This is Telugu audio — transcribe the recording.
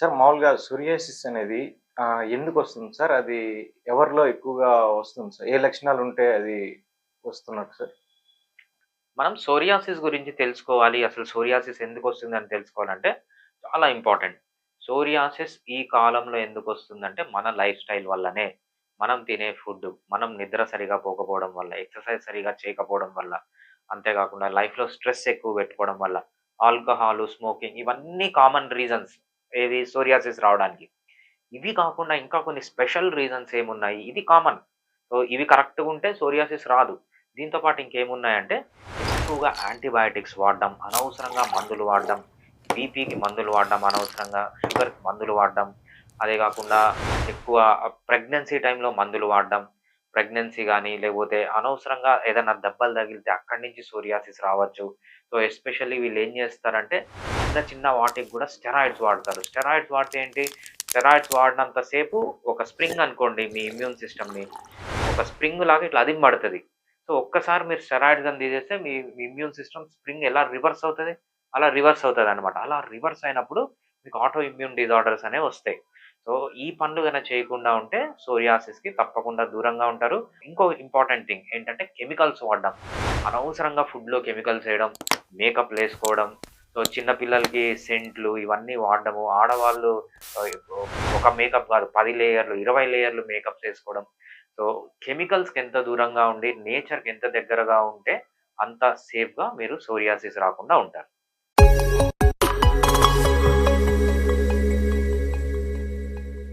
సార్ మామూలుగా సోరియాసిస్ అనేది ఎందుకొస్తుంది సార్? అది ఎవరిలో ఎక్కువగా వస్తుంది సార్? ఏ లక్షణాలుంటే అది వస్తున్నట్టు సార్? మనం సోరియాసిస్ గురించి తెలుసుకోవాలి. అసలు సోరియాసిస్ ఎందుకొస్తుందని తెలుసుకోవాలంటే చాలా ఇంపార్టెంట్. సోరియాసిస్ ఈ కాలంలో ఎందుకొస్తుందంటే మన లైఫ్ స్టైల్ వల్లనే. మనం తినే ఫుడ్, మనం నిద్ర సరిగ్గా పోకపోవడం వల్ల, ఎక్సర్‌సైజ్ సరిగ్గా చేయకపోవడం వల్ల, అంతేకాకుండా లైఫ్‌లో స్ట్రెస్ ఎక్కువ పెట్టుకోవడం వల్ల, ఆల్కహాలు, స్మోకింగ్ ఇవన్నీ కామన్ రీజన్స్ ఏది సోరియాసిస్ రావడానికి. ఇవి కాకుండా ఇంకా కొన్ని స్పెషల్ రీజన్స్ ఏమున్నాయి? ఇది కామన్. సో, ఇవి కరెక్ట్‌గుంటే సోరియాసిస్ రాదు. దీంతో పాటు ఇంకేమున్నాయంటే ఎక్కువగా యాంటీబయాటిక్స్ వాడడం, అనవసరంగా మందులు వాడడం, బీపీకి మందులు వాడడం అనవసరంగా, షుగర్‌కి మందులు వాడడం, అదే గాకుండా ఎక్కువ ప్రెగ్నెన్సీ టైంలో మందులు వాడడం. ప్రెగ్నెన్సీ గాని, లేకపోతే అనవసరంగా ఏదైనా దెబ్బలు తగిలితే అక్కడి నుంచి సోరియాసిస్ రావచ్చు. సో, ఎస్పెషల్లీ వీళ్ళేం జేస్తారంటే చిన్న చిన్న వాటికి గూడా స్టెరాయిడ్స్ వాడతారు. స్టెరాయిడ్స్ వాడితే ఏంటి? స్టెరాయిడ్స్ వాడినంత సేపు ఒక స్ప్రింగ్ అనుకోండి మీ ఇమ్యూన్ సిస్టమ్‌ని. ఒక స్ప్రింగ్ లాగా ఇట్లా అదిమబడతది. సో, ఒక్కసారి మీరు స్టెరాయిడ్స్ అని తీసేస్తే మీ మీ ఇమ్యూన్ సిస్టమ్ స్ప్రింగ్ ఎలా రివర్స్ అవుతది? అలా రివర్స్ అవుతదనమాట. అలా రివర్స్ అయినప్పుడు మీకు ఆటో ఇమ్యూన్ డిజార్డర్స్ అనేవొస్తాయి. సో, ఈ పనులు గనక చేయకుండా ఉంటే సోరియాసిస్‌కి తప్పకుండా దూరంగా ఉంటారు. ఇంకో ఇంపార్టెంట్ థింగ్ ఏంటంటే కెమికల్స్ వాడడం. అనవసరంగా ఫుడ్‌లో కెమికల్స్ ఎయడం, మేకప్‌లేసుకోవడం. సో, చిన్న పిల్లలకి సెంట్లు ఇవన్నీ వాడడము. ఆడవాళ్ళు ఆహ్, ఒక మేకప్ కాదు 10 లేయర్లు, 20 లేయర్లు మేకప్స్ ఏసుకోవడం. సో, కెమికల్స్‌కి ఎంత దూరంగా ఉండి, నేచర్‌కి ఎంత దగ్గరగా ఉంటే అంత సేఫ్‌గా మీరు సోరియాసిస్ రాకుండా ఉంటారు.